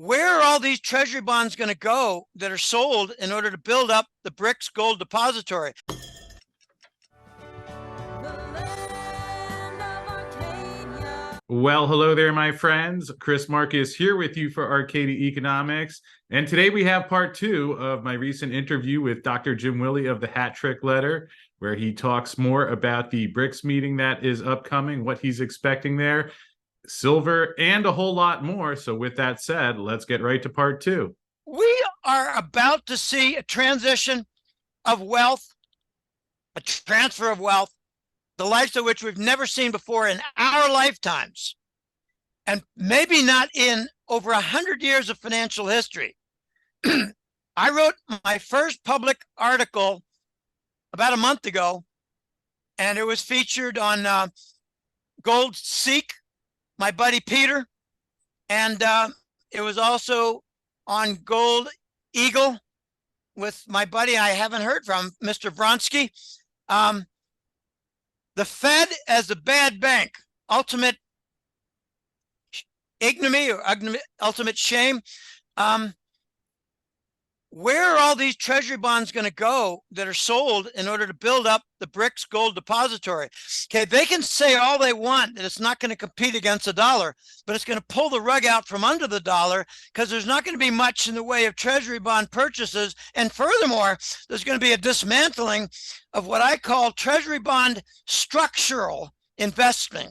Where are all these treasury bonds going to go that are sold in order to build up the BRICS gold depository? Well, hello there, my friends. Chris Marcus here with you for Arcadia Economics. And today we have part two of my recent interview with Dr. Jim Willie of the Hat Trick Letter, where he talks more about the BRICS meeting that is upcoming, what he's expecting there, silver, and a whole lot more. So with that said, let's get right to part two. We are about to see a transition of wealth, a transfer of wealth, the likes of which we've never seen before in our lifetimes, and maybe not in over 100 years of financial history. I wrote my first public article about a month ago, and it was featured on Gold Seek, my buddy Peter, and it was also on Gold Eagle with my buddy I haven't heard from, Mr. Vronsky. The Fed as a bad bank, ultimate ignominy or ultimate shame. Where are all these treasury bonds going to go that are sold in order to build up the BRICS gold depository? Okay, they can say all they want that it's not going to compete against the dollar, but it's going to pull the rug out from under the dollar because there's not going to be much in the way of treasury bond purchases. And furthermore, there's going to be a dismantling of what I call treasury bond structural investing.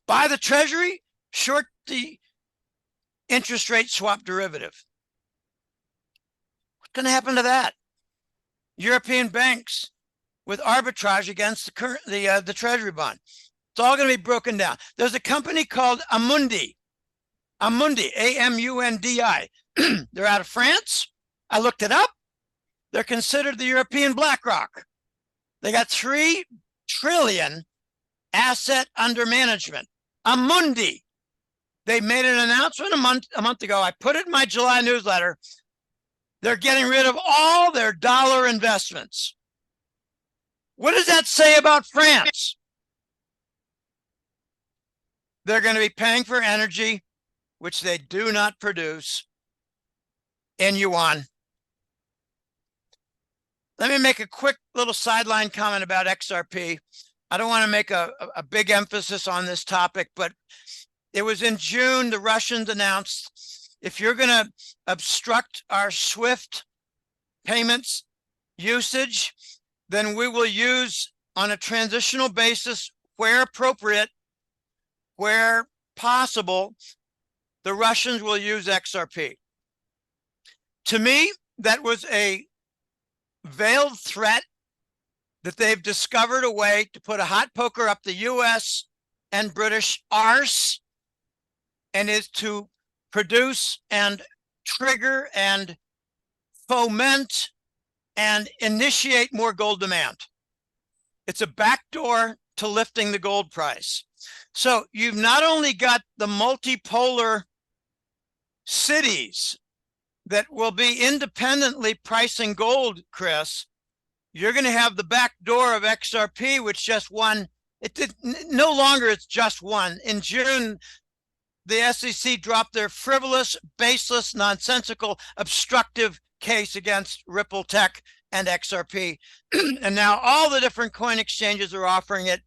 Buy the treasury, short the interest rate swap derivative. What's going to happen to that? European banks with arbitrage against the treasury bond. It's all going to be broken down. There's a company called Amundi, A-M-U-N-D-I. They're out of France. I looked it up. They're considered the European BlackRock. They got 3 trillion asset under management. Amundi. They made an announcement a month ago. I put it in my July newsletter. They're getting rid of all their dollar investments. What does that say about France? They're going to be paying for energy, which they do not produce, in yuan. Let me make a quick little sideline comment about XRP. I don't want to make a big emphasis on this topic, but it was in June, the Russians announced, if you're going to obstruct our SWIFT payments usage, then we will use on a transitional basis, where appropriate, where possible, the Russians will use XRP. To me, that was a veiled threat that they've discovered a way to put a hot poker up the US and British arse, and is to produce and trigger and foment and initiate more gold demand. It's a backdoor to lifting the gold price. So you've not only got the multipolar cities that will be independently pricing gold, Chris, you're going to have the back door of XRP, which just won. No longer it's just one. In June, the SEC dropped their frivolous, baseless, nonsensical, obstructive case against Ripple Tech and XRP. And now all the different coin exchanges are offering it.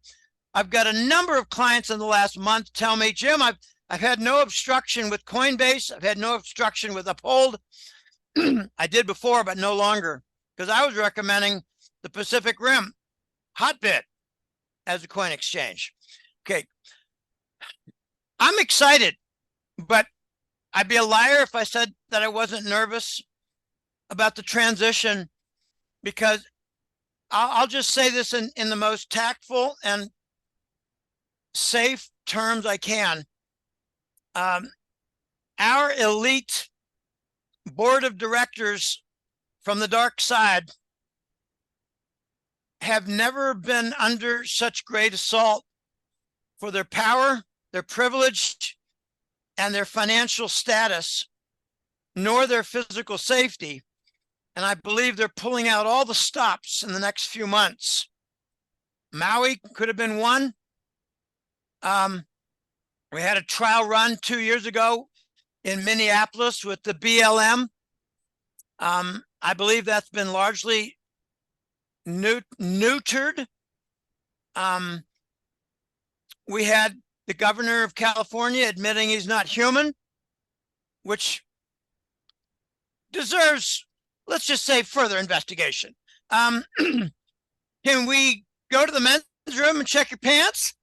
I've got a number of clients in the last month tell me, Jim, I've had no obstruction with Coinbase. I've had no obstruction with Uphold. I did before, but no longer, because I was recommending the Pacific Rim Hotbit as a coin exchange. Okay. I'm excited, but I'd be a liar if I said that I wasn't nervous about the transition, because I'll just say this in the most tactful and safe terms I can. Our elite board of directors from the dark side have never been under such great assault for their power, their privilege, and their financial status, nor their physical safety. And I believe they're pulling out all the stops in the next few months. Maui could have been one. We had a trial run 2 years ago in Minneapolis with the BLM. I believe that's been largely neutered. We had the governor of California admitting he's not human, which deserves, let's just say, further investigation. Can we go to the men's room and check your pants?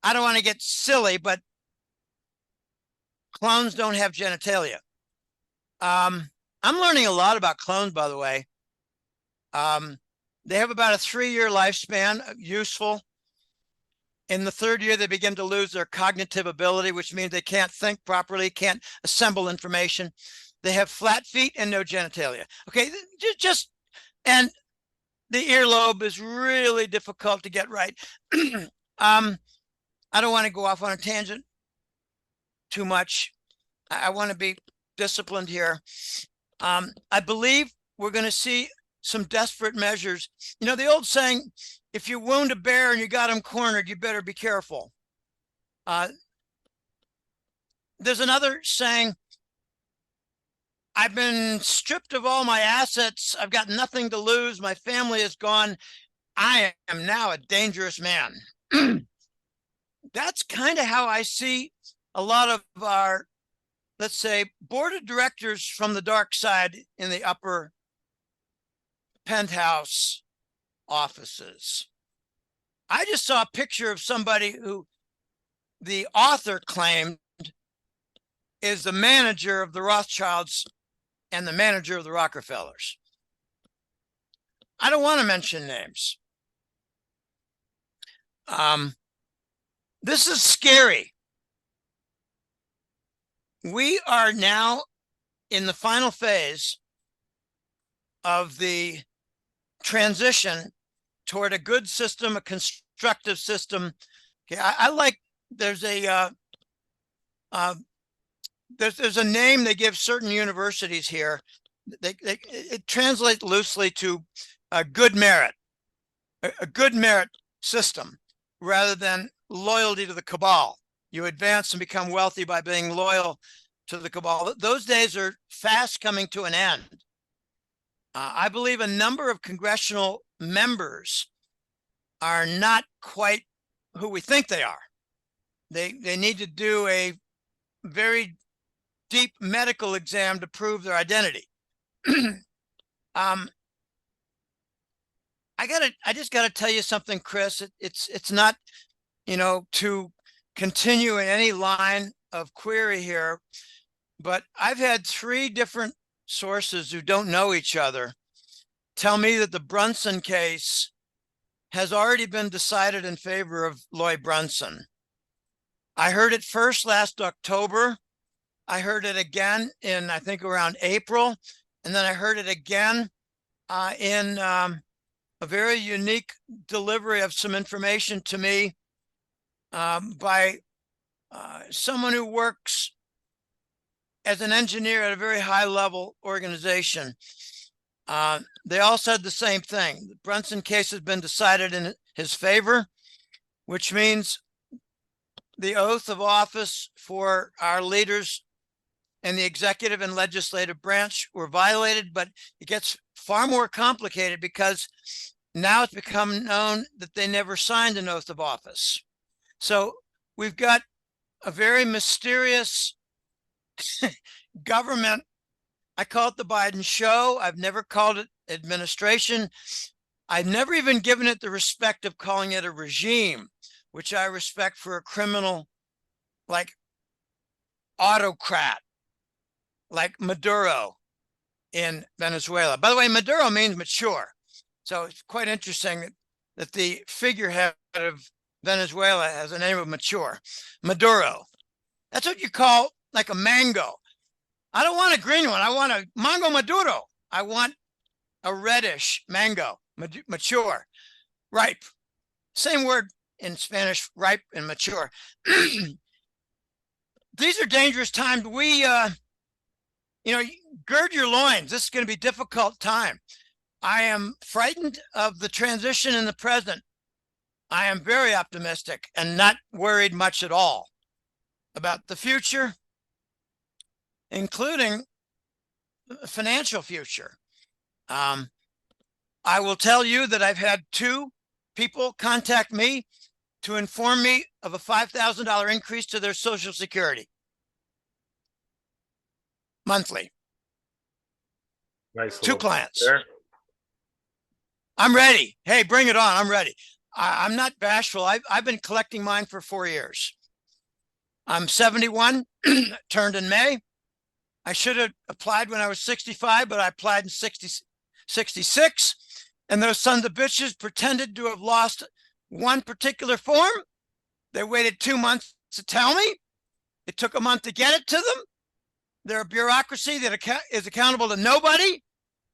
I don't want to get silly, but clones don't have genitalia. I'm learning a lot about clones, by the way. They have about a 3-year lifespan, useful. In the 3rd year, they begin to lose their cognitive ability, which means they can't think properly, can't assemble information. They have flat feet and no genitalia. Okay, and the earlobe is really difficult to get right. I don't want to go off on a tangent too much. I want to be disciplined here. I believe we're going to see some desperate measures. You know, the old saying, if you wound a bear and you got him cornered, you better be careful. There's another saying, I've been stripped of all my assets. I've got nothing to lose. My family is gone. I am now a dangerous man. That's kind of how I see a lot of our, let's say, board of directors from the dark side in the upper penthouse offices. I just saw a picture of somebody who the author claimed is the manager of the Rothschilds and the manager of the Rockefellers. I don't want to mention names. This is scary. We are now in the final phase of the transition toward a good system, a constructive system. Okay, I like, there's a name they give certain universities here. It translates loosely to a good merit, a good merit system, rather than loyalty to the cabal. You advance and become wealthy by being loyal to the cabal. Those days are fast coming to an end. I believe a number of congressional members are not quite who we think they are. They need to do a very deep medical exam to prove their identity. I just gotta tell you something, Chris. It's not, you know, to continue in any line of query here, but I've had 3 different sources who don't know each other tell me that the Brunson case has already been decided in favor of Lloyd Brunson. I heard it first last October. I heard it again in, I think, around April. And then I heard it again in a very unique delivery of some information to me by someone who works as an engineer at a very high level organization. They all said the same thing. The Brunson case has been decided in his favor, which means the oath of office for our leaders in the executive and legislative branch were violated, but it gets far more complicated because now it's become known that they never signed an oath of office. So we've got a very mysterious government. I call it the Biden show. I've never called it administration. I've never even given it the respect of calling it a regime, which I respect for a criminal like autocrat, like Maduro in Venezuela. By the way, Maduro means mature. So it's quite interesting that the figurehead of Venezuela has a name of mature. Maduro. That's what you call like a mango. I don't want a green one. I want a mango maduro. I want a reddish mango, mature, ripe. Same word in Spanish, ripe and mature. These are dangerous times. We, gird your loins. This is going to be a difficult time. I am frightened of the transition in the present. I am very optimistic and not worried much at all about the future, including the financial future. I will tell you that I've had 2 people contact me to inform me of a $5,000 increase to their Social Security monthly. Nice. 2 clients. I'm ready. Hey, bring it on. I'm ready. I'm not bashful. I've been collecting mine for 4 years. I'm 71, turned in May. I should have applied when I was 65, but I applied in 66. And those sons of bitches pretended to have lost one particular form. They waited 2 months to tell me. It took a month to get it to them. They're a bureaucracy that is accountable to nobody.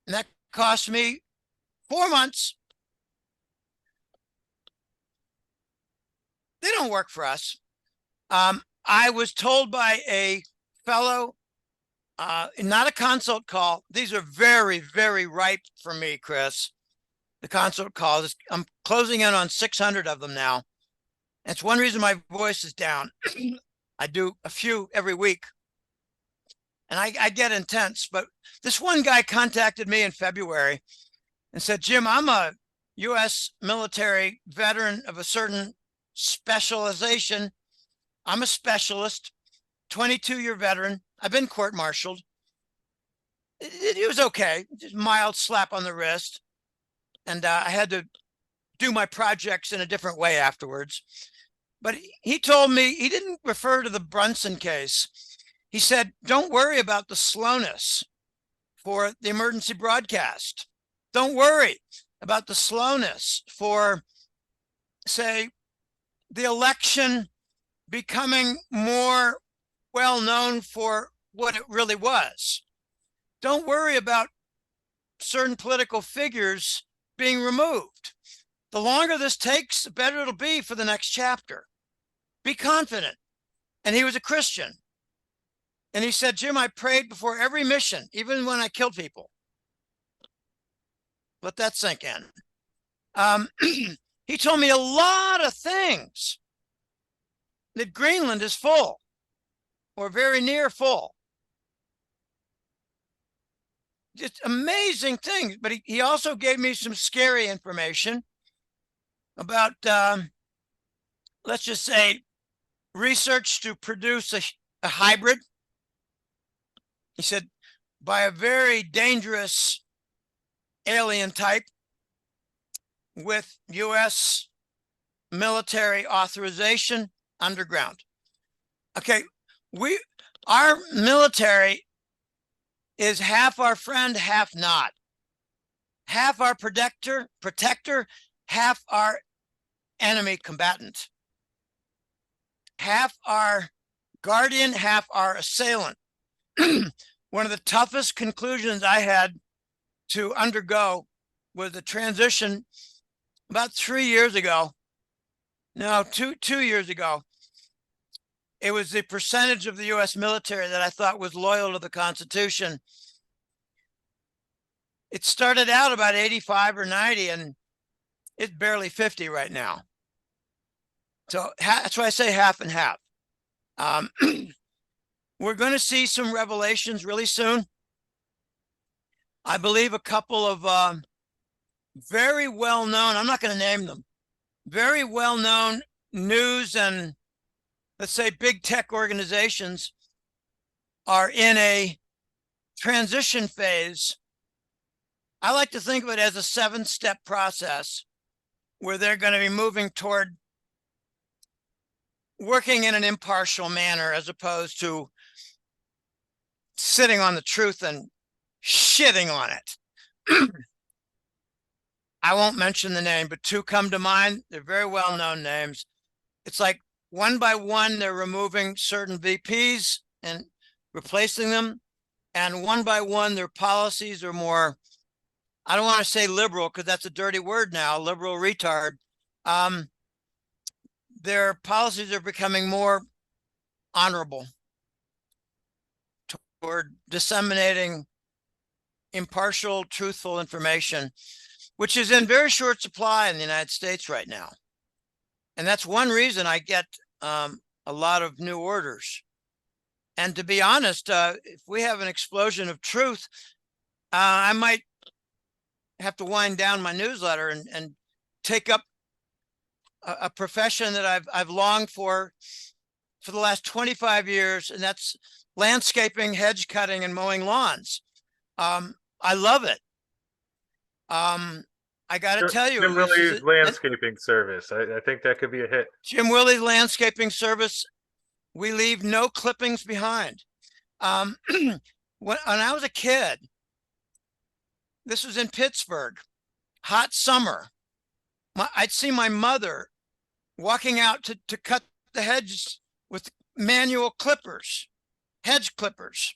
And that cost me 4 months. They don't work for us. I was told by a fellow, not a consult call. These are very, very ripe for me, Chris. The consult calls. I'm closing in on 600 of them now. It's one reason my voice is down. I do a few every week. And I get intense. But this one guy contacted me in February and said, Jim, I'm a U.S. military veteran of a certain specialization. I'm a specialist, 22-year veteran. I've been court-martialed. It was okay, just mild slap on the wrist. And I had to do my projects in a different way afterwards. But he told me, he didn't refer to the Brunson case. He said, don't worry about the slowness for the emergency broadcast. Don't worry about the slowness for, say, the election becoming more well known for what it really was. Don't worry about certain political figures being removed. The longer this takes, the better it'll be for the next chapter. Be confident. And he was a Christian. And he said, Jim, I prayed before every mission, even when I killed people. Let that sink in. He told me a lot of things. That Greenland is full or very near full. Just amazing things. But he also gave me some scary information about, let's just say, research to produce a hybrid. He said, by a very dangerous alien type with U.S. military authorization underground. Okay, our military is half our friend, half not. Half our protector, half our enemy combatant. Half our guardian, half our assailant. One of the toughest conclusions I had to undergo was the transition about 3 years ago. No, two years ago. It was the percentage of the U.S. military that I thought was loyal to the Constitution. It started out about 85 or 90, and it's barely 50 right now. So that's why I say half and half. We're going to see some revelations really soon. I believe a couple of very well-known, I'm not going to name them, very well-known news and, let's say, big tech organizations are in a transition phase. I like to think of it as a 7-step process where they're going to be moving toward working in an impartial manner as opposed to sitting on the truth and shitting on it. I won't mention the name, but 2 come to mind. They're very well-known names. It's like one by one, they're removing certain VPs and replacing them. And one by one, their policies are more, I don't want to say liberal because that's a dirty word now, liberal retard. Their policies are becoming more honorable toward disseminating impartial, truthful information, which is in very short supply in the United States right now. And that's one reason I get a lot of new orders. And to be honest, if we have an explosion of truth, I might have to wind down my newsletter and take up a profession that I've longed for the last 25 years, and that's landscaping, hedge cutting, and mowing lawns. I love it. I got to tell you, Jim Willie's landscaping service. I think that could be a hit. Jim Willie's landscaping service. We leave no clippings behind. When I was a kid, this was in Pittsburgh, hot summer. I'd see my mother walking out to cut the hedges with manual clippers, hedge clippers.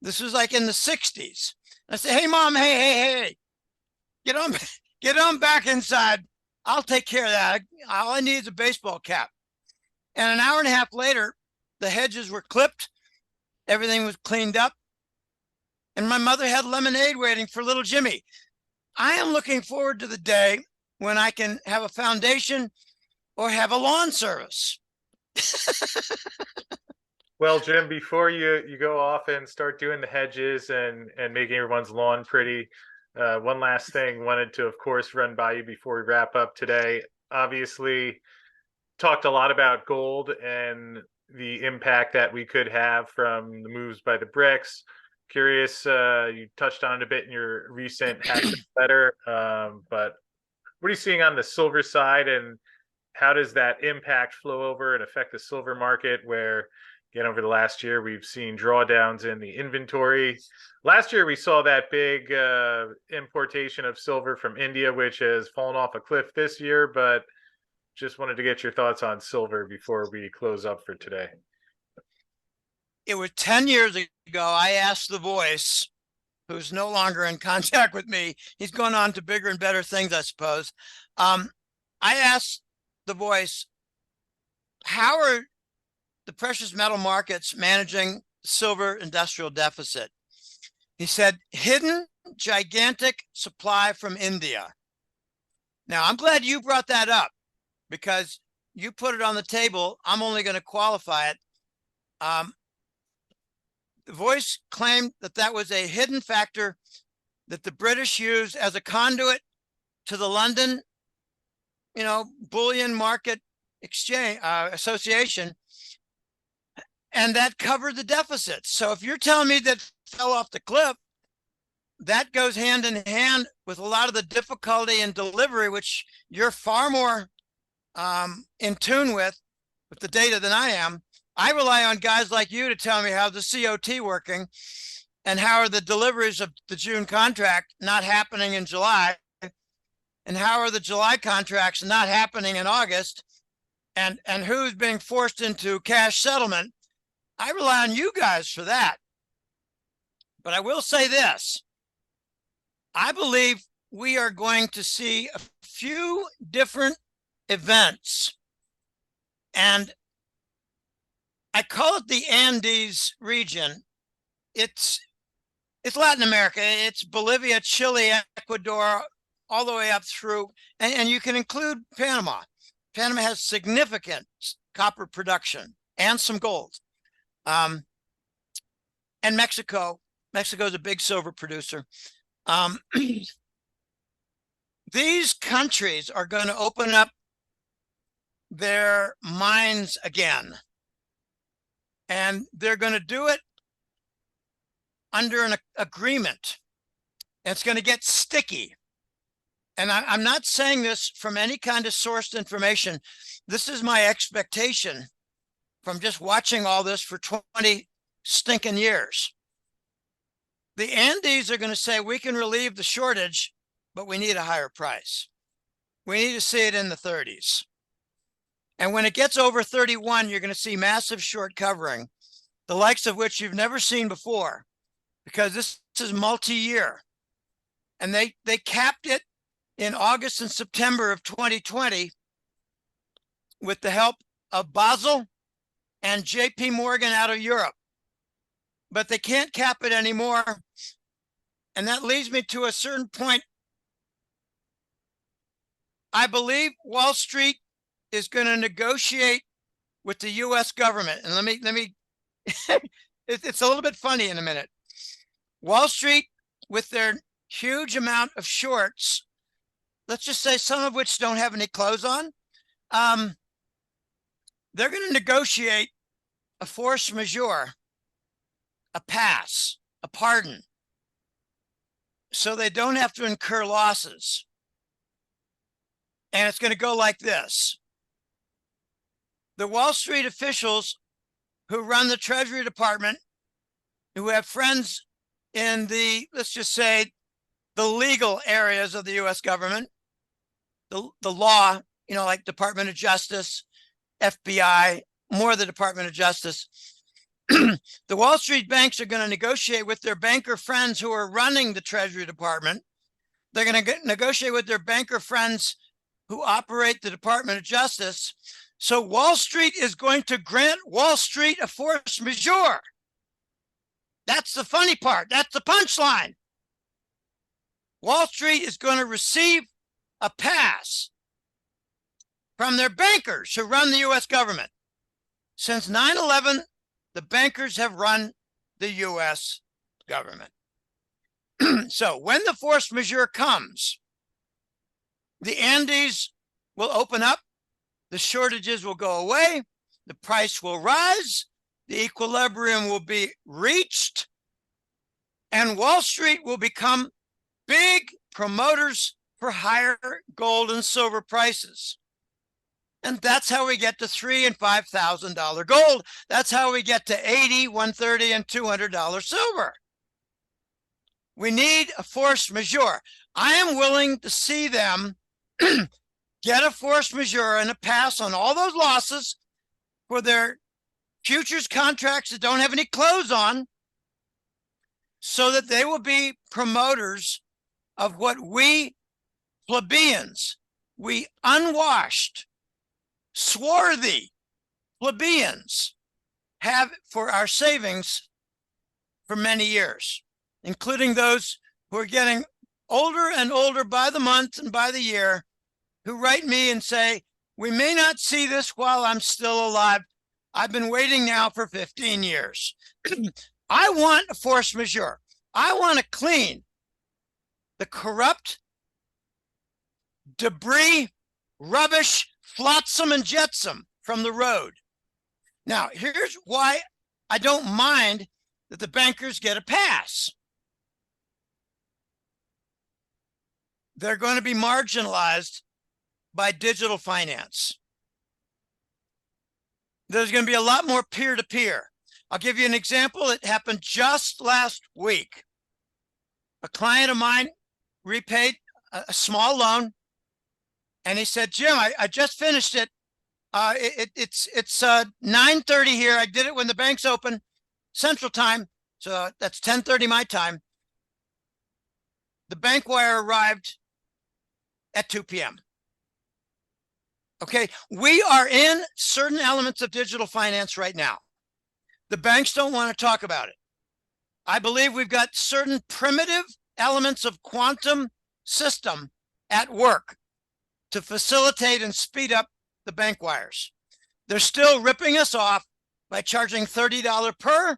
This was like in the 60s. I said, "Hey, Mom, hey, get on back inside. I'll take care of that. All I need is a baseball cap." And an hour and a half later, the hedges were clipped. Everything was cleaned up. And my mother had lemonade waiting for little Jimmy. I am looking forward to the day when I can have a foundation or have a lawn service. Well, Jim, before you go off and start doing the hedges and making everyone's lawn pretty, one last thing wanted to, of course, run by you before we wrap up today. Obviously, talked a lot about gold and the impact that we could have from the moves by the BRICS. Curious, you touched on it a bit in your recent letter, but what are you seeing on the silver side, and how does that impact flow over and affect the silver market, where, again, over the last year, we've seen drawdowns in the inventory. Last year, we saw that big importation of silver from India, which has fallen off a cliff this year, but just wanted to get your thoughts on silver before we close up for today. It was 10 years ago, I asked the voice, who's no longer in contact with me. He's gone on to bigger and better things, I suppose. I asked the voice, how are the precious metal markets managing silver industrial deficit? He said, hidden gigantic supply from India. Now, I'm glad you brought that up, because you put it on the table. I'm only going to qualify it. The voice claimed that was a hidden factor that the British used as a conduit to the London, bullion market exchange association, and that covered the deficit. So if you're telling me that fell off the cliff, that goes hand in hand with a lot of the difficulty in delivery, which you're far more in tune with the data than I am. I rely on guys like you to tell me how the COT working and how are the deliveries of the June contract not happening in July, and how are the July contracts not happening in August, and who's being forced into cash settlement. I rely on you guys for that. But I will say this. I believe we are going to see a few different events, and I call it the Andes region. It's Latin America. It's Bolivia, Chile, Ecuador, all the way up through, and you can include Panama. Panama has significant copper production and some gold. And Mexico. Mexico is a big silver producer. These countries are going to open up their mines again. And they're going to do it under an agreement. It's going to get sticky. And I'm not saying this from any kind of sourced information. This is my expectation from just watching all this for 20 stinking years. The Andes are going to say, we can relieve the shortage, but we need a higher price. We need to see it in the 30s. And when it gets over 31, you're going to see massive short covering, the likes of which you've never seen before, because this is multi-year. And they capped it in August and September of 2020 with the help of Basel and JP Morgan out of Europe. But they can't cap it anymore. And that leads me to a certain point. I believe Wall Street is going to negotiate with the U.S. government. And let me, it's a little bit funny in a minute. Wall Street, with their huge amount of shorts, let's just say some of which don't have any clothes on, they're going to negotiate a force majeure, a pass, a pardon, so they don't have to incur losses. And it's going to go like this. The Wall Street officials who run the Treasury Department, who have friends in the, let's just say, the legal areas of the U.S. government, the law, like Department of Justice, FBI, more the Department of Justice. The Wall Street banks are going to negotiate with their banker friends who are running the Treasury Department. They're going to negotiate with their banker friends who operate the Department of Justice. So Wall Street is going to grant Wall Street a force majeure. That's the funny part. That's the punchline. Wall Street is going to receive a pass from their bankers who run the U.S. government. Since 9/11, the bankers have run the U.S. government. So when the force majeure comes, the Andes will open up, the shortages will go away, the price will rise, the equilibrium will be reached, and Wall Street will become big promoters for higher gold and silver prices. And that's how we get to $3,000 and $5,000 gold. That's how we get to $80, $130, and $200 silver. We need a force majeure. I am willing to see them get a force majeure and a pass on all those losses for their futures contracts that don't have any clothes on, so that they will be promoters of what we plebeians, we unwashed, swarthy plebeians have for our savings for many years, including those who are getting older and older by the month and by the year, who write me and say, we may not see this while I'm still alive. I've been waiting now for 15 years. I want a force majeure. I want to clean the corrupt, debris, rubbish, flotsam and jetsam from the road. Now, here's why I don't mind that the bankers get a pass. They're going to be marginalized by digital finance. There's going to be a lot more peer-to-peer. I'll give you an example. It happened just last week. A client of mine repaid a small loan, and he said, Jim, I just finished it. It's 9:30 here. I did it when the bank's open, Central Time, so that's 10:30 my time. The bank wire arrived at 2 p.m. Okay, we are in certain elements of digital finance right now. The banks don't want to talk about it. I believe we've got certain primitive elements of quantum system at work to facilitate and speed up the bank wires. They're still ripping us off by charging $30 per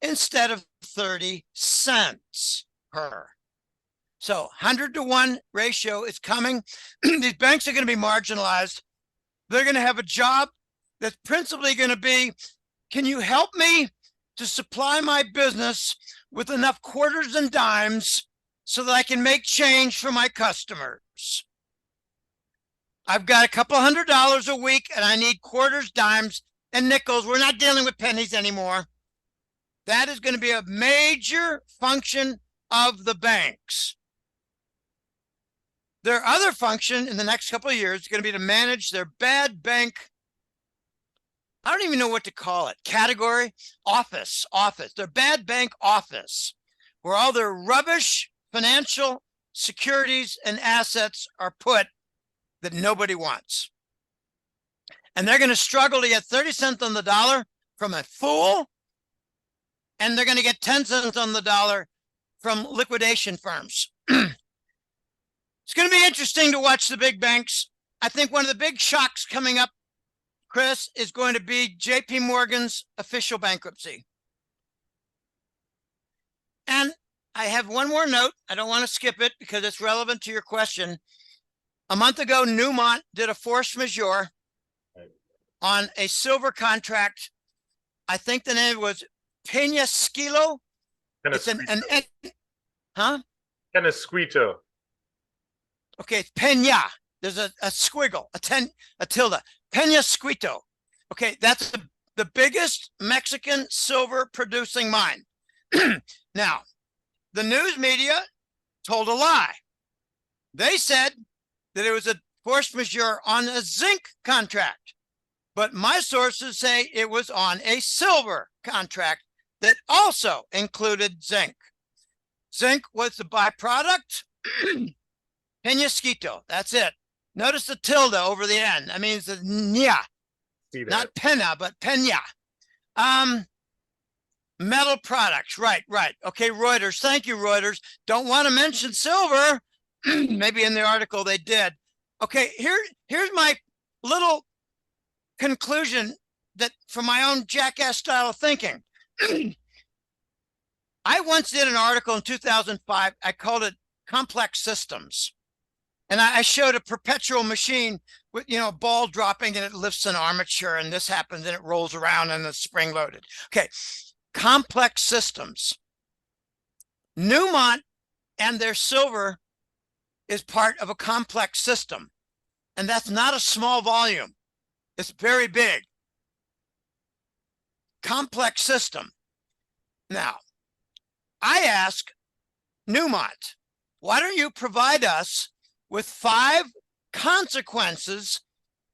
instead of 30 cents per. So 100-to-1 ratio is coming. These banks are going to be marginalized. They're going to have a job that's principally going to be, can you help me to supply my business with enough quarters and dimes so that I can make change for my customers? I've got a couple $100 a week and I need quarters, dimes, and nickels. We're not dealing with pennies anymore. That is going to be a major function of the banks. Their other function in the next couple of years is going to be to manage their bad bank, I don't even know what to call it, category, office, their bad bank office, where all their rubbish financial securities and assets are put that nobody wants. And they're going to struggle to get 30 cents on the dollar from a fool, and they're going to get 10 cents on the dollar from liquidation firms. It's going to be interesting to watch the big banks I think one of the big shocks coming up, Chris, is going to be JP Morgan's official bankruptcy. And I have one more note. I don't want to skip it because it's relevant to your question. A month ago, Newmont did a force majeure on a silver contract. I think the name was Peñasquito. It's huh? Peñasquito. Okay, it's Peña. There's a squiggle, a tilde. Peñasquito. Okay, that's the biggest Mexican silver producing mine. Now, the news media told a lie. They said that it was a force majeure on a zinc contract, but my sources say it was on a silver contract that also included zinc. Zinc was the byproduct. Peñasquito, that's it. Notice the tilde over the end. I mean, it's a nya, not pena, but peña. Metal products, right. Okay, Reuters, thank you, Reuters. Don't want to mention silver. Maybe in the article they did. Okay, here's my little conclusion that from my own jackass style of thinking. I once did an article in 2005. I called it Complex Systems. And I showed a perpetual machine with, a ball dropping and it lifts an armature and this happens and it rolls around and it's spring loaded. Okay, complex systems. Newmont and their silver is part of a complex system. And that's not a small volume. It's very big. Complex system. Now, I ask Newmont, why don't you provide us with 5 consequences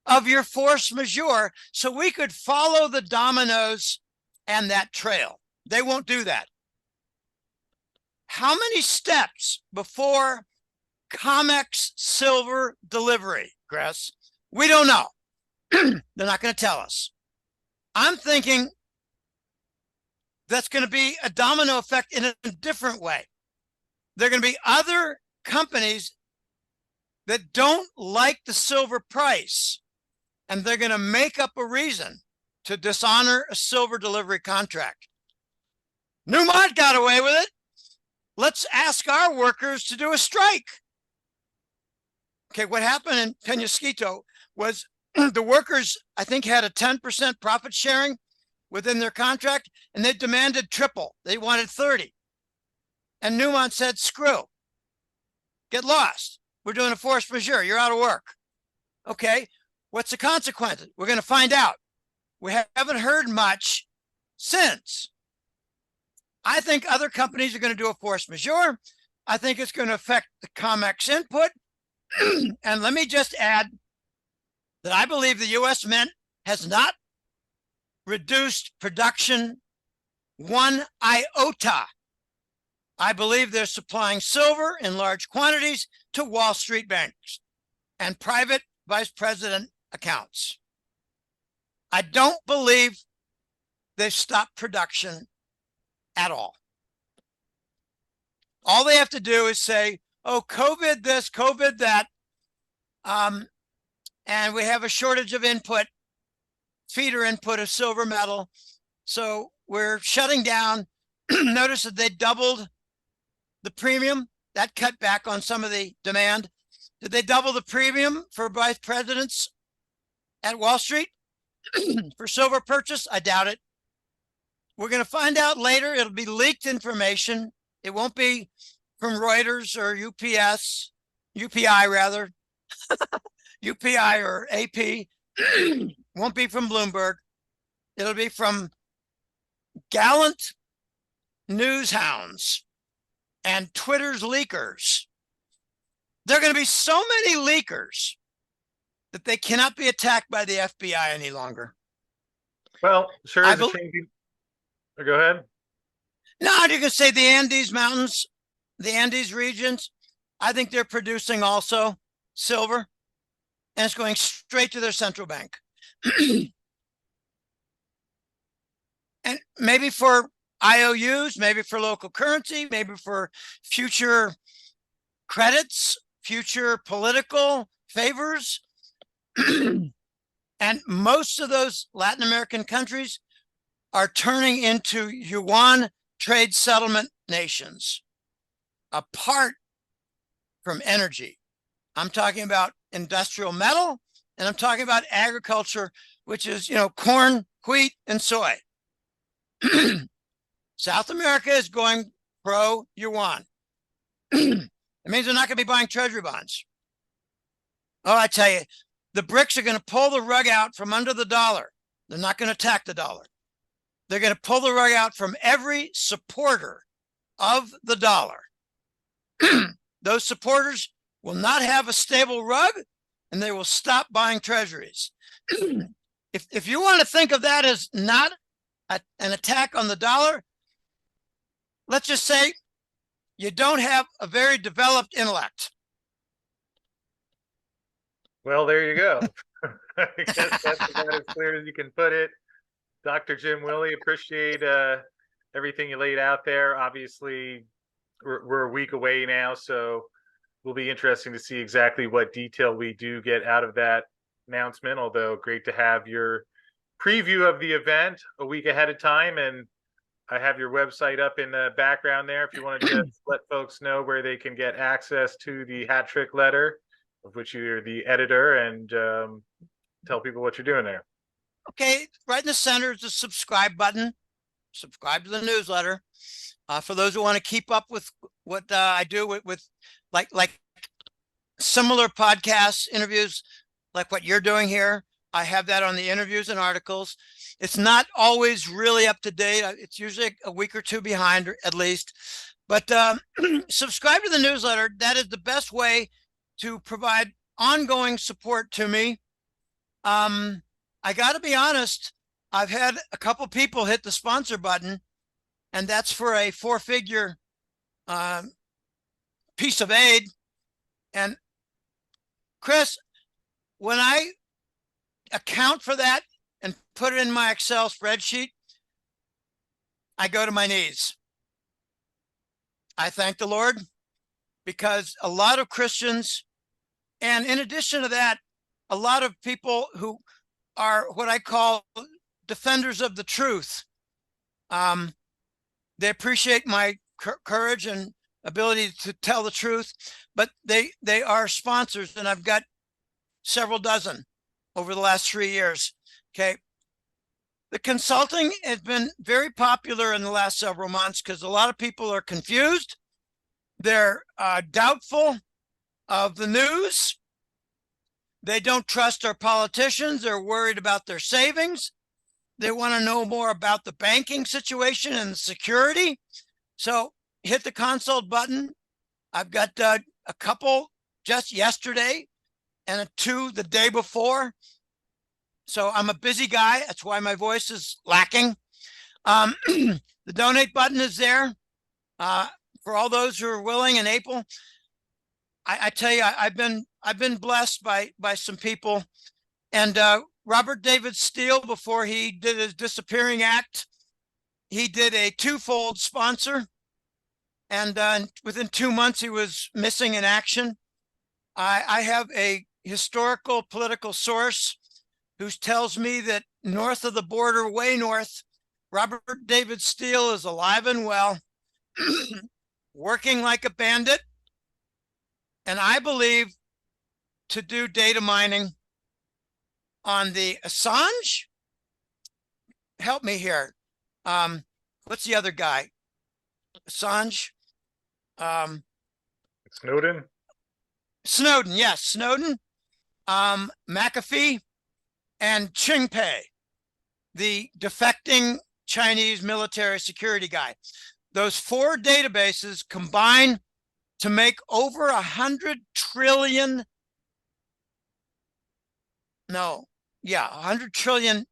of your force majeure so we could follow the dominoes and that trail? They won't do that. How many steps before COMEX silver delivery, Chris? We don't know. They're not going to tell us. I'm thinking that's going to be a domino effect in a different way. There are going to be other companies that don't like the silver price, and they're going to make up a reason to dishonor a silver delivery contract. Newmont got away with it. Let's ask our workers to do a strike. Okay, what happened in Peñasquito was the workers, I think, had a 10% profit sharing within their contract, and they demanded triple. They wanted 30. And Newmont said, screw, get lost. We're doing a force majeure. You're out of work. Okay, what's the consequence? We're going to find out. We haven't heard much since. I think other companies are going to do a force majeure. I think it's going to affect the COMEX input. And let me just add that I believe the U.S. Mint has not reduced production one iota. I believe they're supplying silver in large quantities to Wall Street banks and private vice president accounts. I don't believe they've stopped production at all. All they have to do is say, oh, COVID this, COVID that, and we have a shortage of input, feeder input of silver metal. So we're shutting down. Notice that they doubled the premium. That cut back on some of the demand. Did they double the premium for vice presidents at Wall Street for silver purchase? I doubt it. We're going to find out later. It'll be leaked information. It won't be from Reuters or UPI rather, UPI or AP. Won't be from Bloomberg. It'll be from gallant news hounds and Twitter's leakers. There are going to be so many leakers that they cannot be attacked by the FBI any longer. Well, sure is a changing. Go ahead. No, you can say the Andes Mountains, the Andes regions, I think they're producing also silver, and it's going straight to their central bank. And maybe for IOUs, maybe for local currency, maybe for future credits, future political favors. And most of those Latin American countries are turning into yuan trade settlement nations, apart from energy. I'm talking about industrial metal, and I'm talking about agriculture, which is, corn, wheat, and soy. South America is going pro yuan. It means they're not going to be buying treasury bonds. Oh, I tell you, the BRICS are going to pull the rug out from under the dollar. They're not going to attack the dollar. They're going to pull the rug out from every supporter of the dollar. Those supporters will not have a stable rug, and they will stop buying treasuries. If you want to think of that as not an attack on the dollar, let's just say you don't have a very developed intellect. Well, there you go. I guess that's about as clear as you can put it. Dr. Jim Willie, appreciate everything you laid out there. Obviously, we're a week away now, so will be interesting to see exactly what detail we do get out of that announcement, although great to have your preview of the event a week ahead of time. And I have your website up in the background there if you want to just let folks know where they can get access to the hat trick letter, of which you're the editor, and tell people what you're doing there. Okay, right in the center is the subscribe button. Subscribe to the newsletter. For those who want to keep up with what I do with like similar podcasts, interviews, like what you're doing here, I have that on the interviews and articles. It's not always really up to date. It's usually a week or two behind, at least. But subscribe to the newsletter. That is the best way to provide ongoing support to me. I got to be honest, I've had a couple people hit the sponsor button, and that's for a 4-figure piece of aid. And Chris, when I account for that and put it in my Excel spreadsheet, I go to my knees. I thank the Lord, because a lot of Christians, and in addition to that, a lot of people who are what I call defenders of the truth, they appreciate my courage and ability to tell the truth, but they are sponsors, and I've got several dozen over the last 3 years. Okay. The consulting has been very popular in the last several months because a lot of people are confused. They're doubtful of the news. They don't trust our politicians. They're worried about their savings. They want to know more about the banking situation and the security. So hit the consult button. I've got a couple just yesterday and 2 the day before. So I'm a busy guy. That's why my voice is lacking. The donate button is there for all those who are willing and able. I tell you, I've been blessed by some people. And Robert David Steele, before he did his disappearing act, he did a 2-fold sponsor. And within 2 months, he was missing in action. I have a historical political source who tells me that north of the border, way north, Robert David Steele is alive and well, working like a bandit. And I believe to do data mining on the Assange. Help me here. What's the other guy? Assange. Snowden. Snowden, yes, Snowden. McAfee and Chingpei, the defecting Chinese military security guy. Those 4 databases combine to make over 100 trillion. No, yeah, 100 trillion.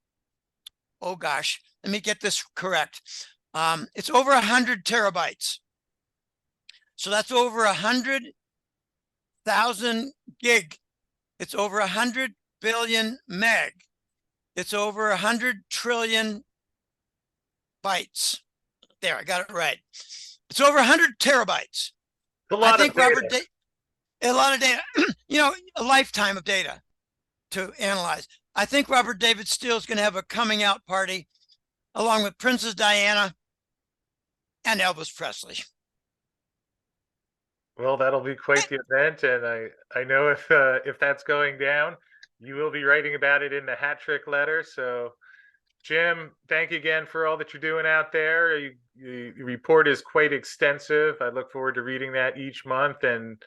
Oh gosh, let me get this correct. It's over 100 terabytes. So that's over 100,000 gig. It's over 100 billion meg. It's over 100 trillion bytes. There, I got it right. It's over 100 terabytes. A lot of data. A lot of data. A lifetime of data. to analyze. I think Robert David Steele is going to have a coming out party along with Princess Diana and Elvis Presley. Well, that'll be quite the event, and I know if that's going down, you will be writing about it in the hat trick letter. So, Jim, thank you again for all that you're doing out there. Your report is quite extensive. I look forward to reading that each month, and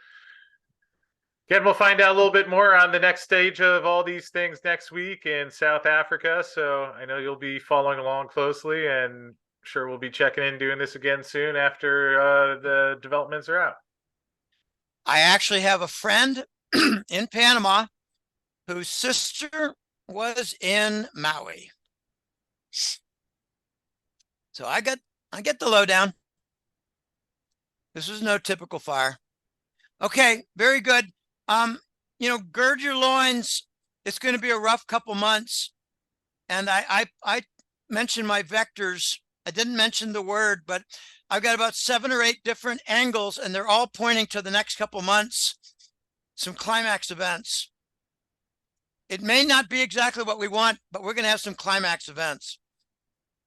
again, we'll find out a little bit more on the next stage of all these things next week in South Africa. So I know you'll be following along closely, and sure we'll be checking in, doing this again soon after the developments are out. I actually have a friend in Panama whose sister was in Maui. So I get the lowdown. This was no typical fire. Okay, very good. Gird your loins. It's going to be a rough couple months. And I mentioned my vectors. I didn't mention the word, but I've got about 7 or 8 different angles, and they're all pointing to the next couple months, some climax events. It may not be exactly what we want, but we're going to have some climax events.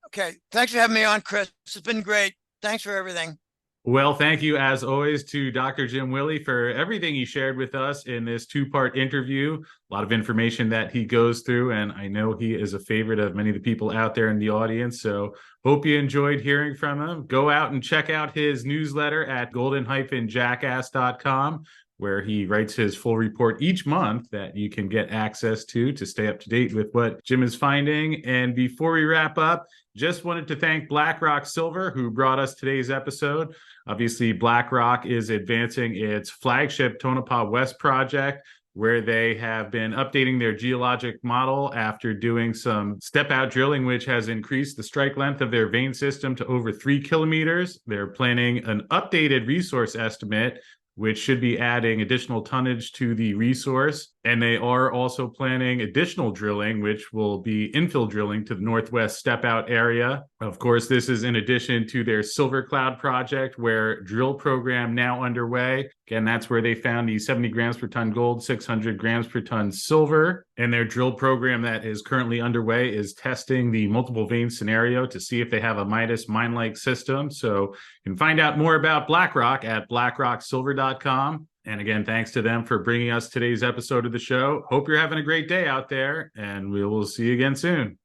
Okay, thanks for having me on, Chris. It's been great. Thanks for everything. Well, thank you, as always, to Dr. Jim Willie for everything he shared with us in this 2-part interview. A lot of information that he goes through, and I know he is a favorite of many of the people out there in the audience. So hope you enjoyed hearing from him. Go out and check out his newsletter at golden-jackass.com, where he writes his full report each month that you can get access to stay up to date with what Jim is finding. And before we wrap up, just wanted to thank BlackRock Silver, who brought us today's episode. Obviously, BlackRock is advancing its flagship Tonopah West project, where they have been updating their geologic model after doing some step-out drilling, which has increased the strike length of their vein system to over 3 kilometers. They're planning an updated resource estimate, which should be adding additional tonnage to the resource. And they are also planning additional drilling, which will be infill drilling to the northwest step-out area. Of course, this is in addition to their Silver Cloud project, where drill program now underway. Again, that's where they found the 70 grams per ton gold, 600 grams per ton silver. And their drill program that is currently underway is testing the multiple vein scenario to see if they have a Midas mine-like system. So you can find out more about BlackRock at blackrocksilver.com. And again, thanks to them for bringing us today's episode of the show. Hope you're having a great day out there, and we will see you again soon.